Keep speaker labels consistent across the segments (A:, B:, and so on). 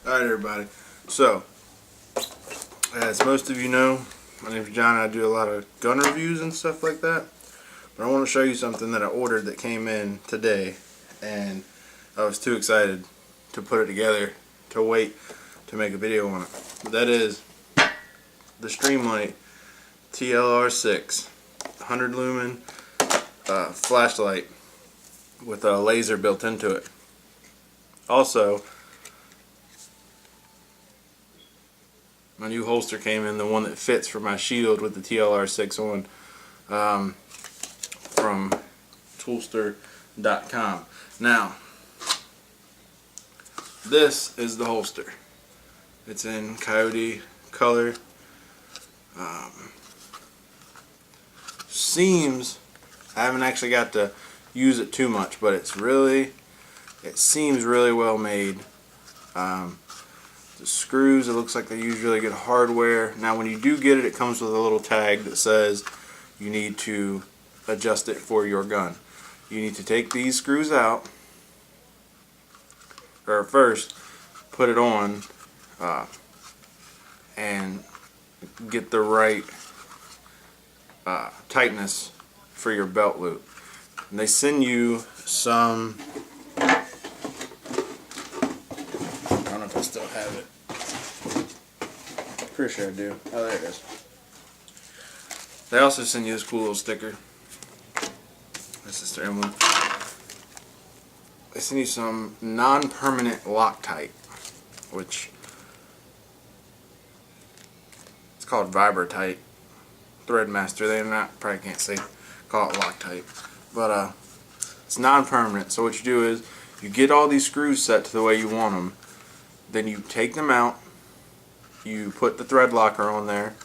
A: Alright everybody, so as most of you know, my name is John and I do a lot of gun reviews and stuff like that. But I want to show you something that I ordered that came in today, and I was too excited to put it together to wait to make a video on it. But that is the Streamlight TLR6 100 lumen flashlight with a laser built into it. Also, my new holster came in, the one that fits for my shield with the TLR6 on, from tulster.com. Now, this is the holster. It's in coyote color. Seems, I haven't actually got to use it too much, but it seems really well made. The screws, it looks like they use really good hardware. Now when you do get it, it comes with a little tag that says you need to adjust it for your gun. You need to take these screws out, or first put it on and get the right tightness for your belt loop. And they send you some, I don't know if I still have it. Pretty sure I do. Oh, there it is. They also send you this cool little sticker. This is their emblem. They send you some non-permanent Loctite, which it's called Vibrotite. Threadmaster. They probably can't say call it Loctite, but it's non-permanent. So what you do is you get all these screws set to the way you want them. Then you take them out. You put the thread locker on there,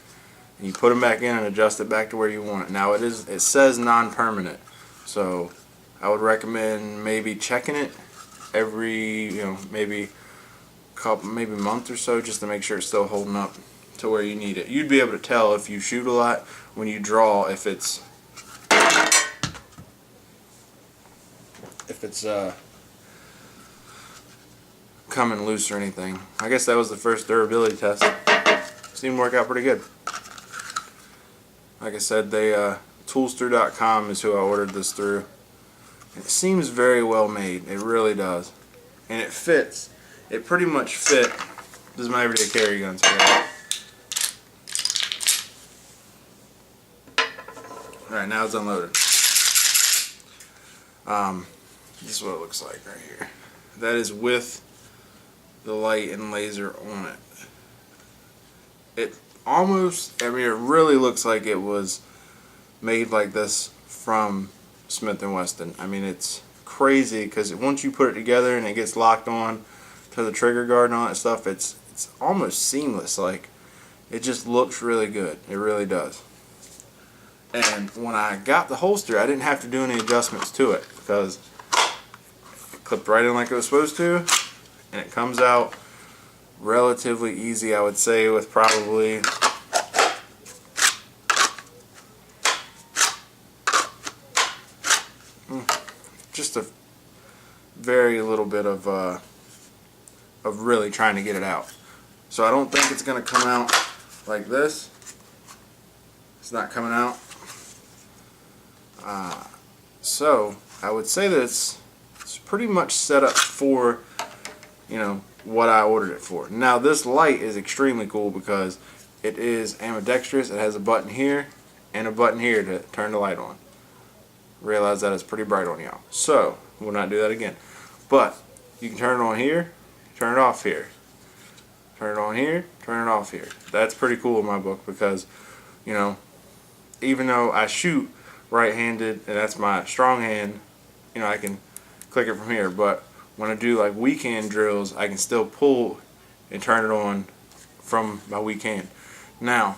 A: and you put them back in and adjust it back to where you want it. Now it says non-permanent, so I would recommend maybe checking it every, maybe month or so, just to make sure it's still holding up to where you need it. You'd be able to tell if you shoot a lot when you draw if it's coming loose or anything. I guess that was the first durability test. Seemed to work out pretty good. Like I said, tulster.com is who I ordered this through. It seems very well made. It really does. And it fits. It pretty much fit. This is my everyday carry gun. Alright, now it's unloaded. This is what it looks like right here. That is with the light and laser on it. It almost, it really looks like it was made like this from Smith & Wesson. It's crazy because once you put it together and it gets locked on to the trigger guard and all that stuff, it's almost seamless. Like, it just looks really good. It really does. And when I got the holster, I didn't have to do any adjustments to it because it clipped right in like it was supposed to, and it comes out relatively easy, I would say, with probably just a very little bit of really trying to get it out. So I don't think it's going to come out like this. It's not coming out. So I would say that it's pretty much set up for, what I ordered it for. Now this light is extremely cool because it is ambidextrous. It has a button here and a button here to turn the light on. Realize that it's pretty bright on y'all, so we'll not do that again. But you can turn it on here, turn it off here, turn it on here, turn it off here. That's pretty cool in my book because, even though I shoot right-handed and that's my strong hand, I can click it from here. But when I do like weak hand drills, I can still pull and turn it on from my weak hand. Now,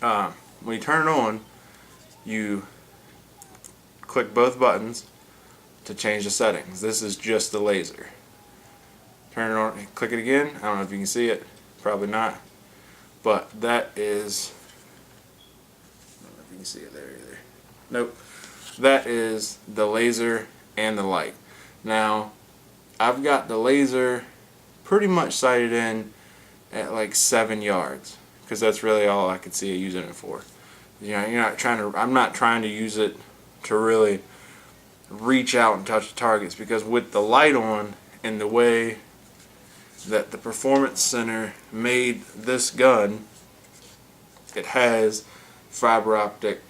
A: when you turn it on, you click both buttons to change the settings. This is just the laser. Turn it on, click it again. I don't know if you can see it, probably not. But that is, I don't know if you can see it there either. Nope. That is the laser and the light. Now, I've got the laser pretty much sighted in at like 7 yards, because that's really all I could see it using it for. You know, I'm not trying to use it to really reach out and touch the targets, because with the light on and the way that the Performance Center made this gun, it has fiber optic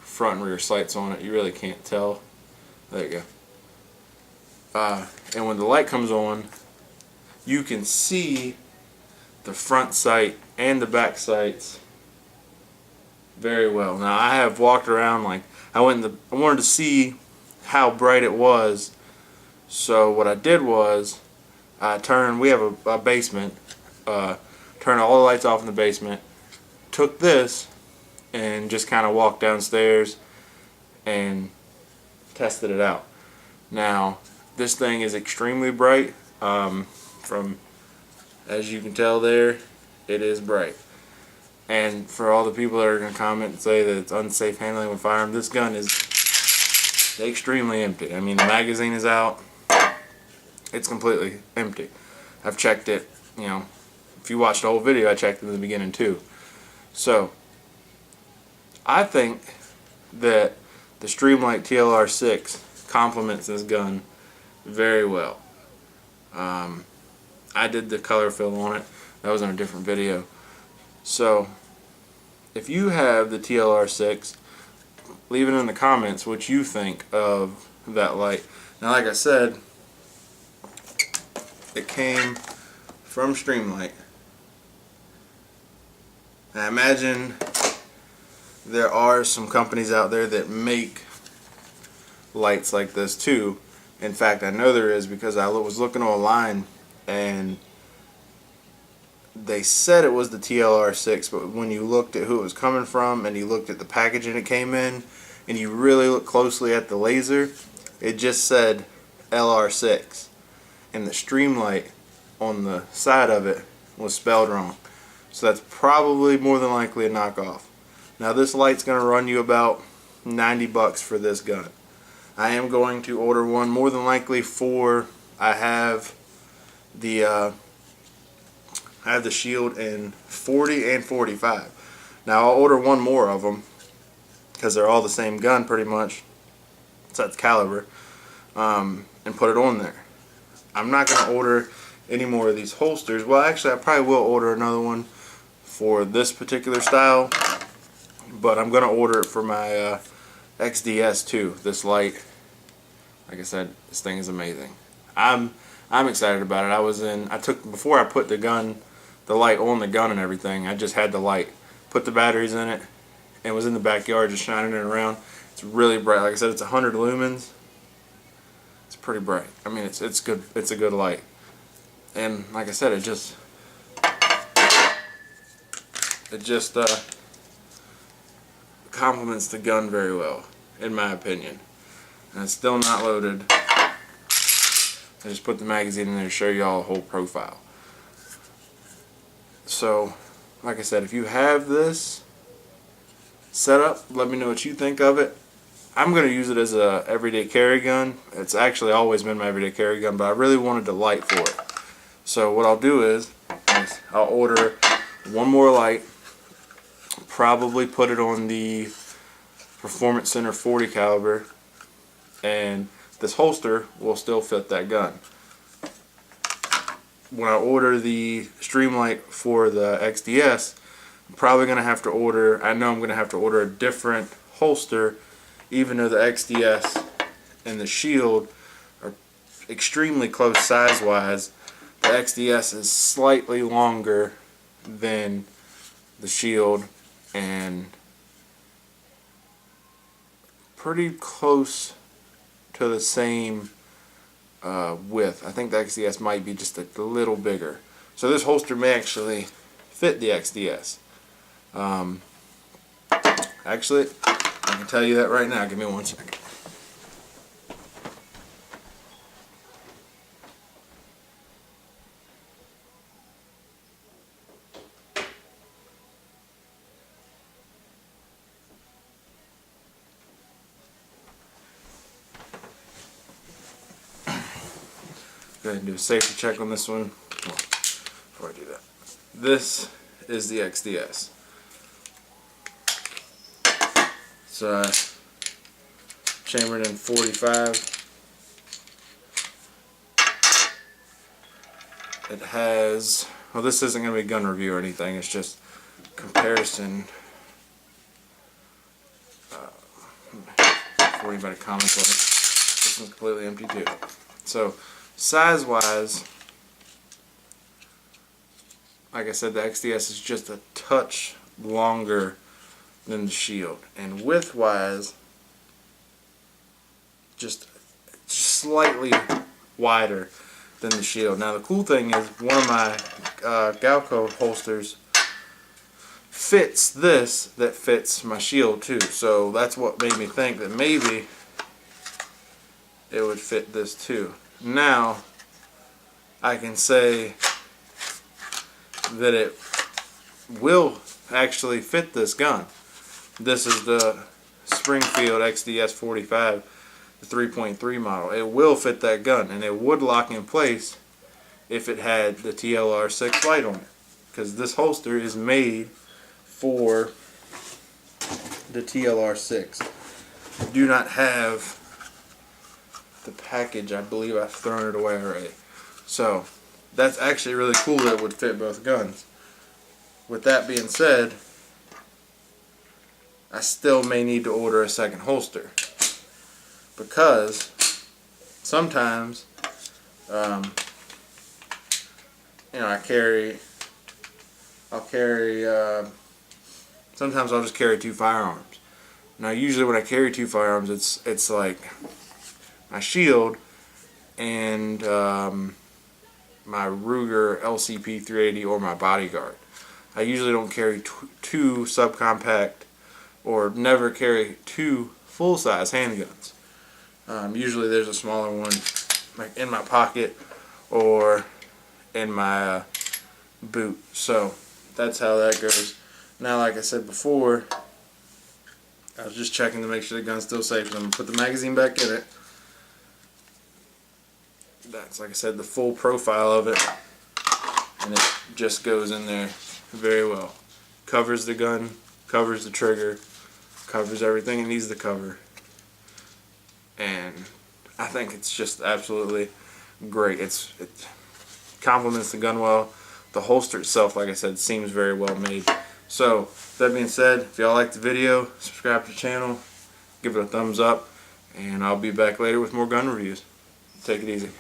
A: front and rear sights on it. You really can't tell. There you go. And when the light comes on, you can see the front sight and the back sights very well. Now, I have walked around, like, I wanted to see how bright it was. So what I did was we have a basement, turned all the lights off in the basement, took this and just kind of walked downstairs and tested it out. Now, this thing is extremely bright. From, as you can tell there, it is bright. And for all the people that are going to comment and say that it's unsafe handling with firearm, this gun is extremely empty. I mean, the magazine is out. It's completely empty. I've checked it, you know, if you watched the whole video, I checked it in the beginning too. So, I think that the Streamlight TLR6 complements this gun very well. I did the color fill on it. That was in a different video. So, if you have the TLR6, leave it in the comments what you think of that light. Now, like I said, it came from Streamlight. I imagine there are some companies out there that make lights like this too. In fact, I know there is, because I was looking online and they said it was the TLR6, but when you looked at who it was coming from and you looked at the packaging it came in and you really look closely at the laser, it just said LR6, and the Streamlight on the side of it was spelled wrong. So that's probably more than likely a knockoff. Now, this light's going to run you about $90 for this gun. I am going to order one, more than likely for, I have the Shield in 40 and 45. Now, I'll order one more of them because they're all the same gun pretty much, so that's caliber, and put it on there. I'm not going to order any more of these holsters. Well, actually, I probably will order another one for this particular style, but I'm going to order it for my XDS too. This light, like I said, this thing is amazing. I'm excited about it. Before I put the light on the gun and everything, I just had the light, put the batteries in it, and was in the backyard just shining it around. It's really bright. Like I said, it's 100 lumens. It's pretty bright. I mean, it's good. It's a good light. And like I said, it just complements the gun very well, in my opinion. And it's still not loaded. I just put the magazine in there to show you all the whole profile. So, like I said, if you have this set up, let me know what you think of it. I'm going to use it as a everyday carry gun. It's actually always been my everyday carry gun, but I really wanted the light for it. So what I'll do is I'll order one more light, probably put it on the Performance Center 40 caliber, and this holster will still fit that gun. When I order the Streamlight for the XDS, I'm probably going to have to order, I know I'm going to have to order a different holster, even though the XDS and the Shield are extremely close size-wise. The XDS is slightly longer than the Shield and pretty close to the same width. I think the XDS might be just a little bigger. So this holster may actually fit the XDS. Actually, I can tell you that right now. Give me 1 second. Go ahead and do a safety check on this one. before I do that. This is the XDS. So chambered in 45. It has, well, this isn't going to be a gun review or anything, it's just comparison. Before anybody comments on it, this one's completely empty too. So size wise, like I said, the XDS is just a touch longer than the Shield, and width wise, just slightly wider than the Shield. Now the cool thing is, one of my Galco holsters fits this that fits my Shield too, so that's what made me think that maybe it would fit this too. Now I can say that it will actually fit this gun. This is the Springfield XDS 45, the 3.3 model. It will fit that gun, and it would lock in place if it had the TLR6 light on it, because this holster is made for the TLR6. I do not have the package. I believe I've thrown it away already. So that's actually really cool that it would fit both guns. With that being said, I still may need to order a second holster, because sometimes sometimes I'll just carry two firearms. Now usually when I carry two firearms, it's like my Shield and my Ruger LCP 380 or my Bodyguard. I usually don't carry two subcompact, or never carry two full-size handguns. Usually there's a smaller one like in my pocket or in my boot. So that's how that goes. Now, like I said before, I was just checking to make sure the gun's still safe, and I'm going to put the magazine back in it. That's, like I said, the full profile of it, and it just goes in there very well. Covers the gun, covers the trigger, covers everything it needs to cover, and I think it's just absolutely great. It complements the gun well. The holster itself, like I said, seems very well made. So, that being said, if y'all liked the video, subscribe to the channel, give it a thumbs up, and I'll be back later with more gun reviews. Take it easy.